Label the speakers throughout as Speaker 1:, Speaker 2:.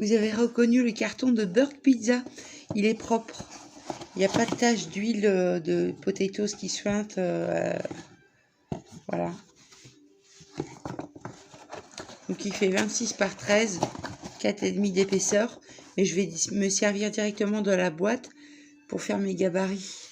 Speaker 1: Vous avez reconnu le carton de Bird Pizza. Il est propre. Il n'y a pas de tache d'huile de potatoes qui suinte. Voilà. Donc il fait 26 par 13, 4,5 d'épaisseur. Mais je vais me servir directement de la boîte pour faire mes gabarits.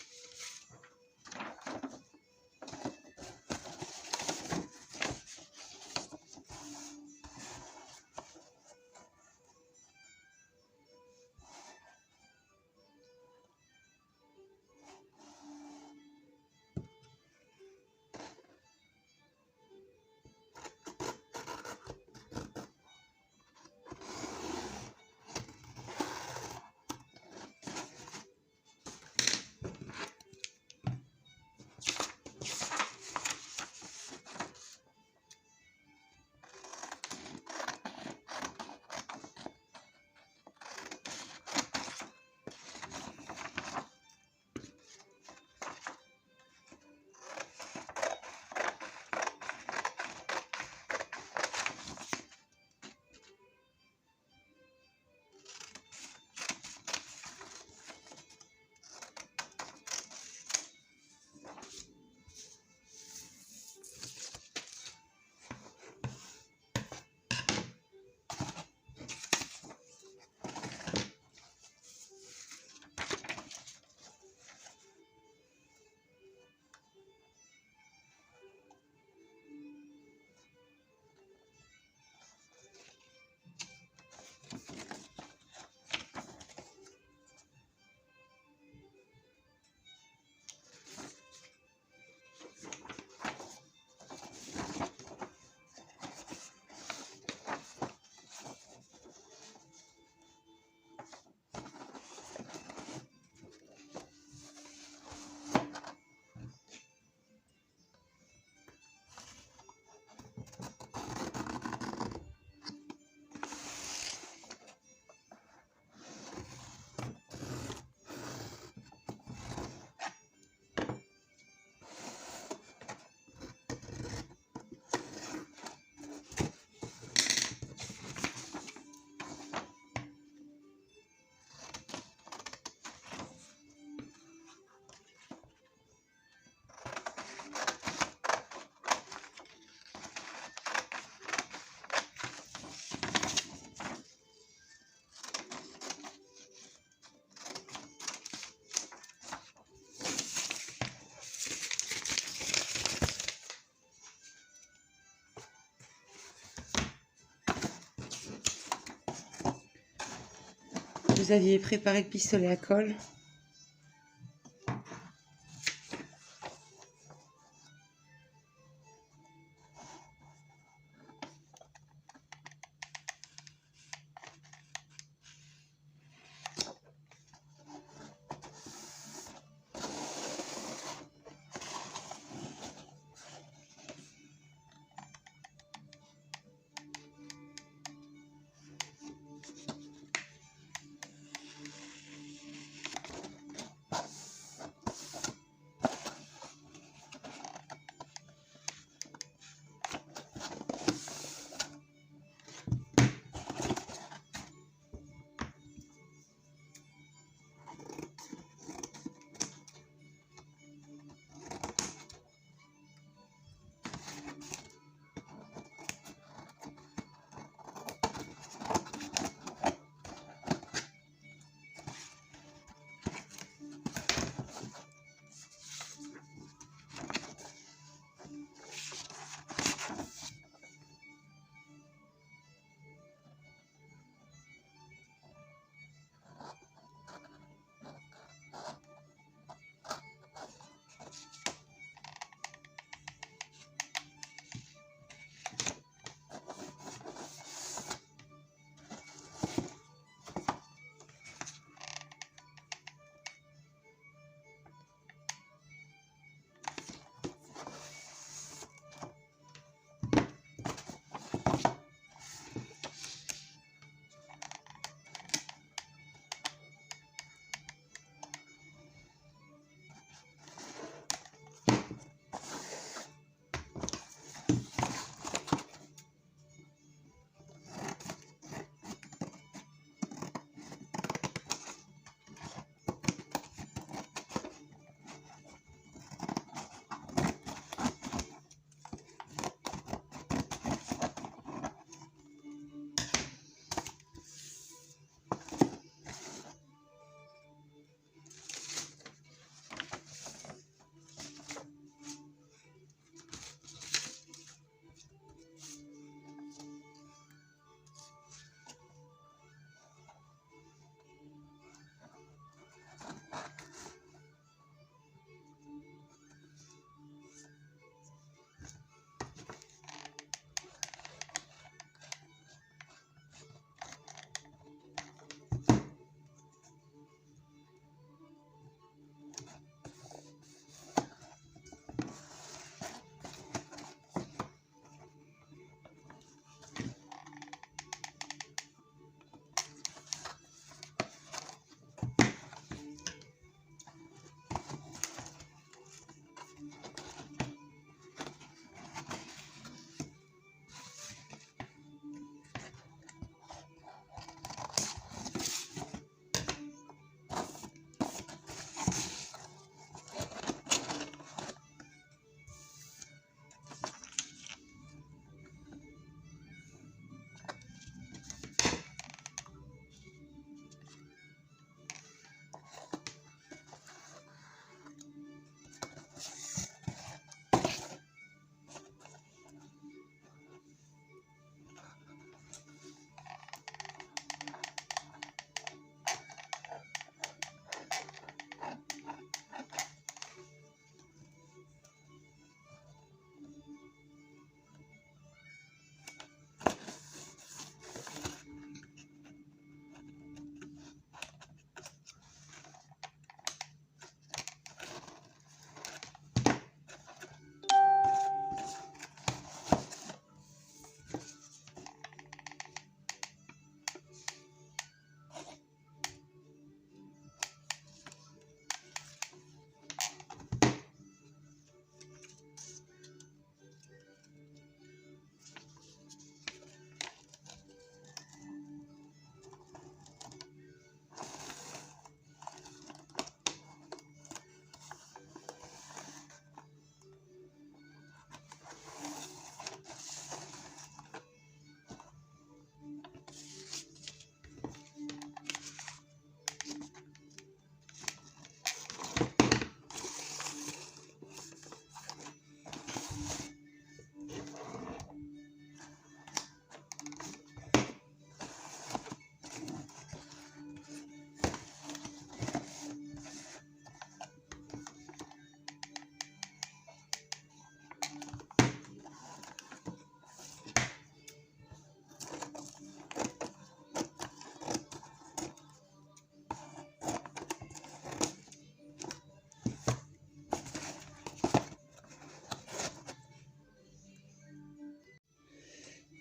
Speaker 1: Vous aviez préparé le pistolet à colle.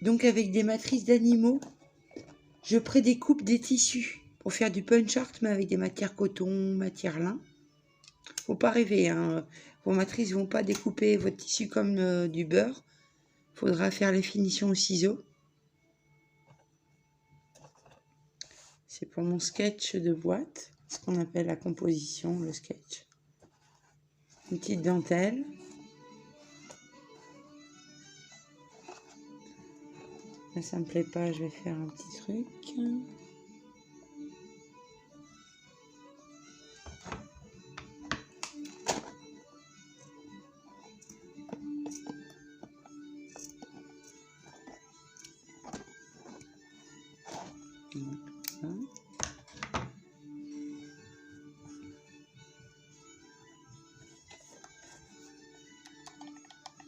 Speaker 1: Donc avec des matrices d'animaux, je prédécoupe des tissus pour faire du punch art, mais avec des matières coton, matière lin. Faut pas rêver, hein. Vos matrices vont pas découper votre tissu comme du beurre. Faudra faire les finitions au ciseau. C'est pour mon sketch de boîte, ce qu'on appelle la composition, le sketch. Une petite dentelle. Là, ça me plaît pas, je vais faire un petit truc.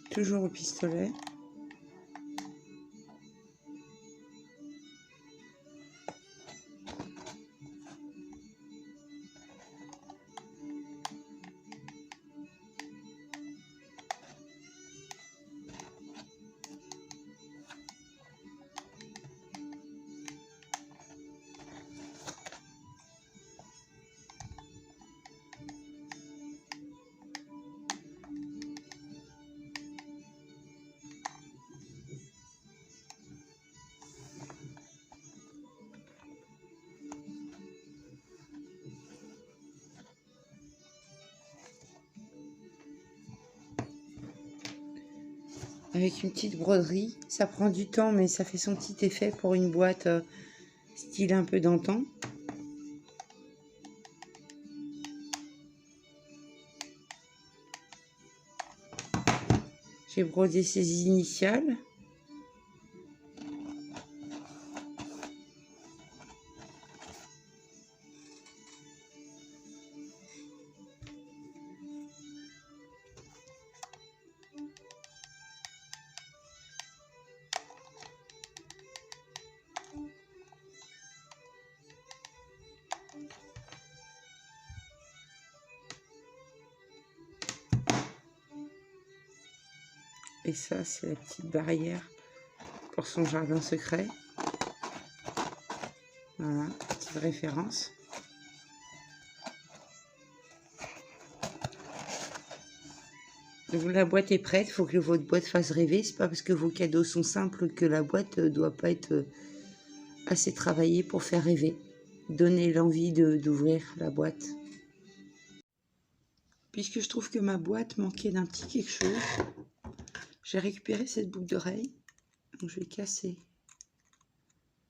Speaker 1: Toujours au pistolet. Avec une petite broderie, ça prend du temps mais ça fait son petit effet pour une boîte style un peu d'antan. J'ai brodé ses initiales. Et ça, c'est la petite barrière pour son jardin secret. Voilà, petite référence. Donc la boîte est prête, il faut que votre boîte fasse rêver. C'est pas parce que vos cadeaux sont simples que la boîte ne doit pas être assez travaillée pour faire rêver. Donnez l'envie d'ouvrir la boîte. Puisque je trouve que ma boîte manquait d'un petit quelque chose, j'ai récupéré cette boucle d'oreille. Donc je vais casser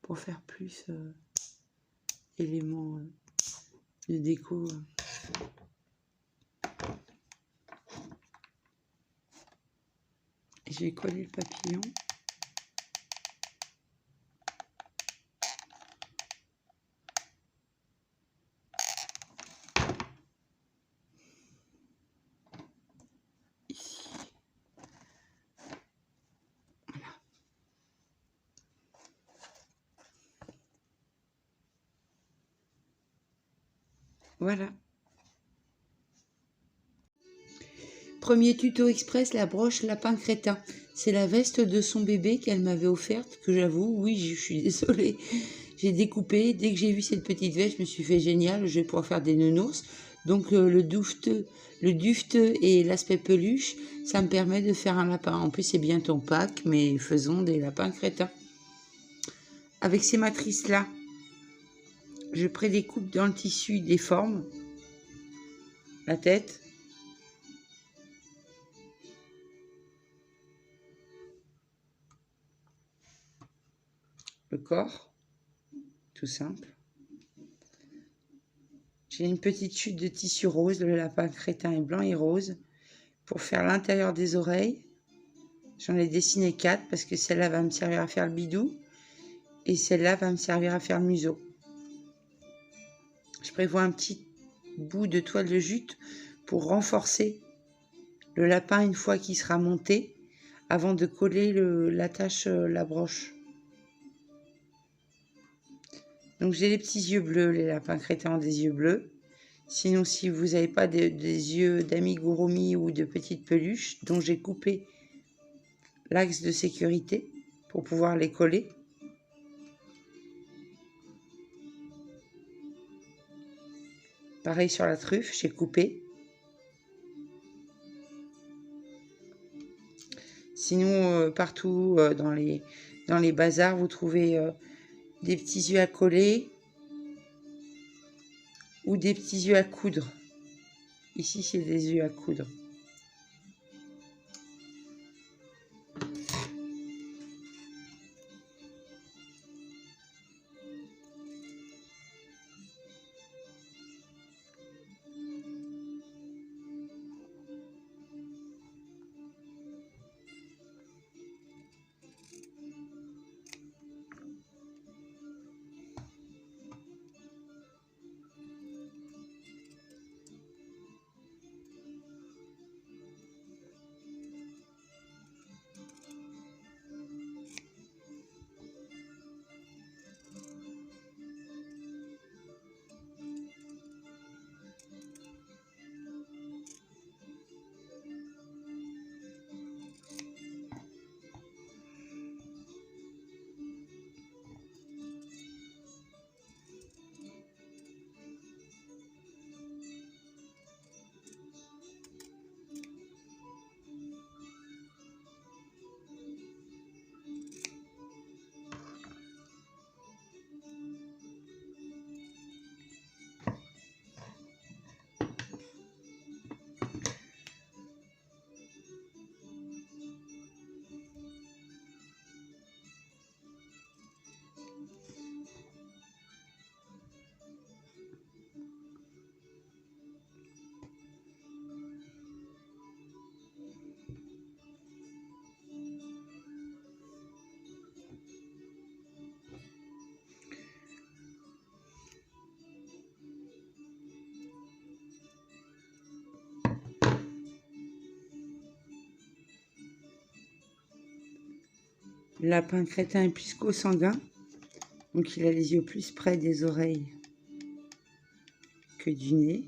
Speaker 1: pour faire plus éléments de déco. Et je vais coller le papillon. Ici. Voilà. Premier tuto express, la broche lapin crétin. C'est la veste de son bébé qu'elle m'avait offerte, que j'avoue, oui, je suis désolée. J'ai découpé. Dès que j'ai vu cette petite veste, je me suis fait génial, je vais pouvoir faire des nounours. Donc le dufteux et l'aspect peluche, ça me permet de faire un lapin. En plus, c'est bientôt Pâques, mais faisons des lapins crétins. Avec ces matrices-là, je prédécoupe dans le tissu des formes. La tête. Le corps. Tout simple. J'ai une petite chute de tissu rose, le lapin crétin est blanc et rose. Pour faire l'intérieur des oreilles, j'en ai dessiné 4 parce que celle-là va me servir à faire le bidou et celle-là va me servir à faire le museau. Je prévois un petit bout de toile de jute pour renforcer le lapin une fois qu'il sera monté avant de coller l'attache, la broche. Donc j'ai les petits yeux bleus, les lapins crétins ont des yeux bleus. Sinon, si vous n'avez pas des yeux d'amigurumi ou de petites peluches, dont j'ai coupé l'axe de sécurité, pour pouvoir les coller. Pareil sur la truffe, j'ai coupé. Sinon, partout dans les bazars, vous trouvez des petits yeux à coller ou des petits yeux à coudre. Ici, c'est des yeux à coudre. Le lapin crétin est plus consanguin, donc il a les yeux plus près des oreilles que du nez.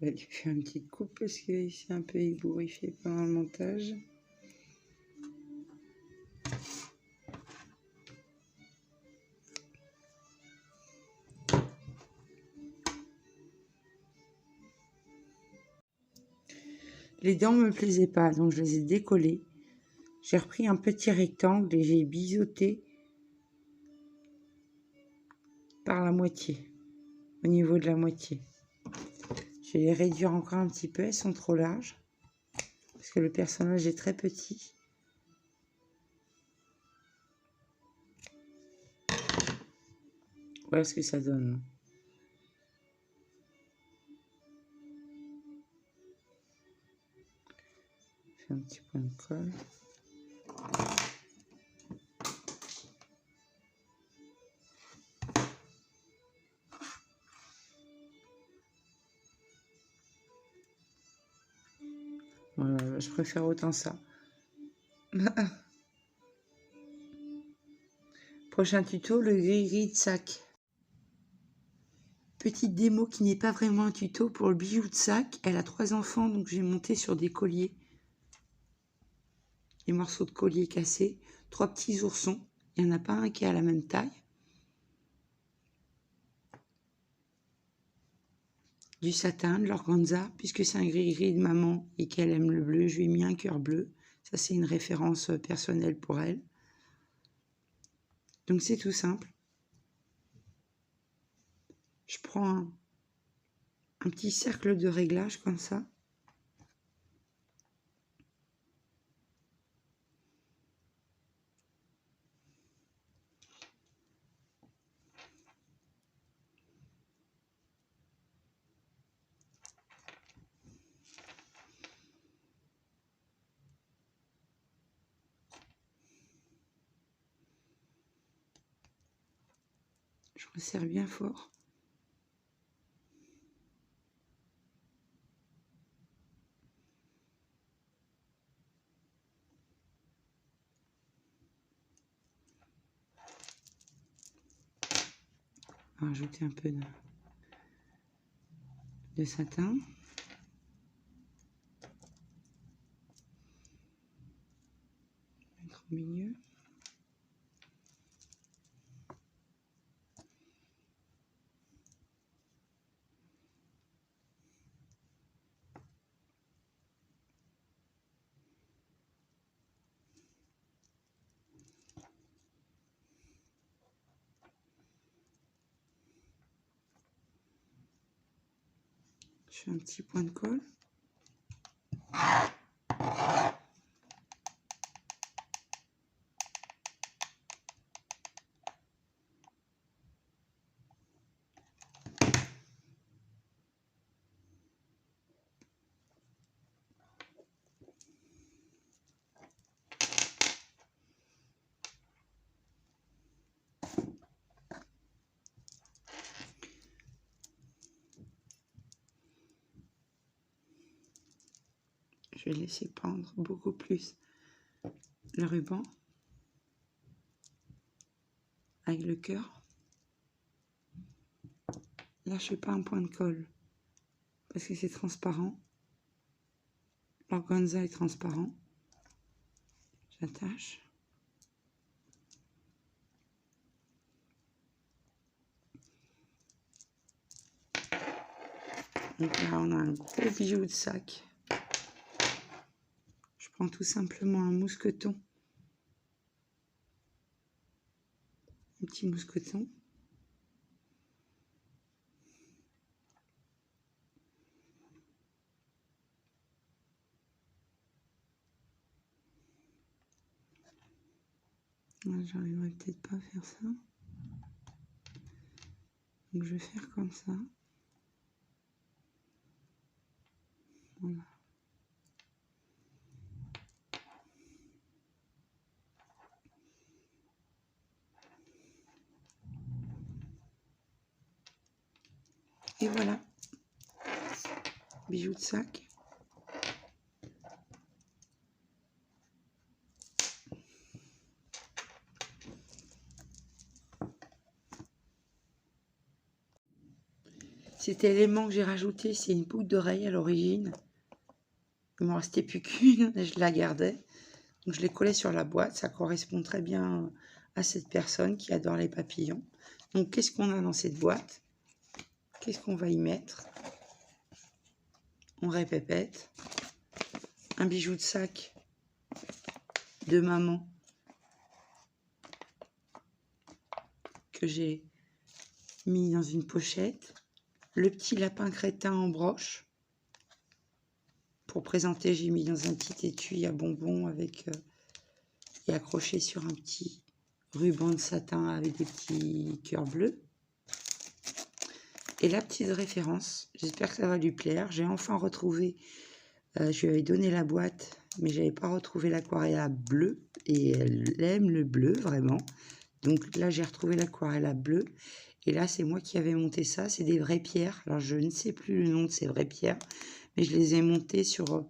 Speaker 1: vais lui faire une petite coupe parce qu'il s'est un peu ébouriffé pendant le montage. Les dents me plaisaient pas, donc je les ai décollées. J'ai repris un petit rectangle et j'ai biseauté par la moitié, au niveau de la moitié. Je vais les réduire encore un petit peu, elles sont trop larges, parce que le personnage est très petit. Voilà ce que ça donne. Je fais un petit point de colle. Voilà, je préfère autant ça. Prochain tuto, le gris-gris de sac. Petite démo qui n'est pas vraiment un tuto pour le bijou de sac. Elle a 3 enfants, donc j'ai monté sur des colliers. Des morceaux de collier cassés. 3 petits oursons. Il n'y en a pas un qui est à la même taille. Du satin, de l'organza, puisque c'est un gris-gris de maman et qu'elle aime le bleu, je lui ai mis un cœur bleu. Ça, c'est une référence personnelle pour elle. Donc, c'est tout simple. Je prends un petit cercle de réglage comme ça. Je resserre bien fort. On va rajouter un peu de satin. Mettre au milieu. Je fais un petit point de colle. Je vais laisser pendre beaucoup plus le ruban avec le cœur. Là, je fais pas un point de colle parce que c'est transparent. L'organza est transparent. J'attache. Donc là, on a un gros bijou de sac. Je prends tout simplement un mousqueton. Un petit mousqueton. J'arriverai peut-être pas à faire ça. Donc je vais faire comme ça. Voilà. Et voilà. Bijou de sac. Cet élément que j'ai rajouté, c'est une boucle d'oreille à l'origine. Il m'en restait plus qu'une, je la gardais. Donc je l'ai collée sur la boîte, ça correspond très bien à cette personne qui adore les papillons. Donc qu'est-ce qu'on a dans cette boîte? Qu'est-ce qu'on va y mettre? On répète. Un bijou de sac de maman que j'ai mis dans une pochette. Le petit lapin crétin en broche. Pour présenter, j'ai mis dans un petit étui à bonbons avec et accroché sur un petit ruban de satin avec des petits cœurs bleus. Et la petite référence, j'espère que ça va lui plaire. J'ai enfin retrouvé, je lui avais donné la boîte, mais je n'avais pas retrouvé l'aquarelle bleue. Et elle aime le bleu, vraiment. Donc là, j'ai retrouvé l'aquarelle à bleu. Et là, c'est moi qui avais monté ça. C'est des vraies pierres. Alors, je ne sais plus le nom de ces vraies pierres. Mais je les ai montées sur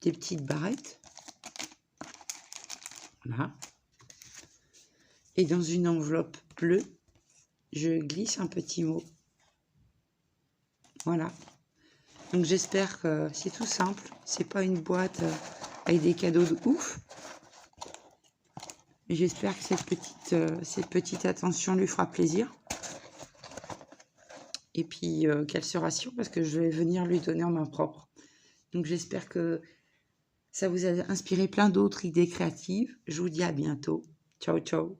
Speaker 1: des petites barrettes. Voilà. Et dans une enveloppe bleue, je glisse un petit mot. Voilà. Donc, j'espère que c'est tout simple. C'est pas une boîte avec des cadeaux de ouf. Mais j'espère que cette petite attention lui fera plaisir. Et puis qu'elle se rassure parce que je vais venir lui donner en main propre. Donc j'espère que ça vous a inspiré plein d'autres idées créatives. Je vous dis à bientôt. Ciao, ciao.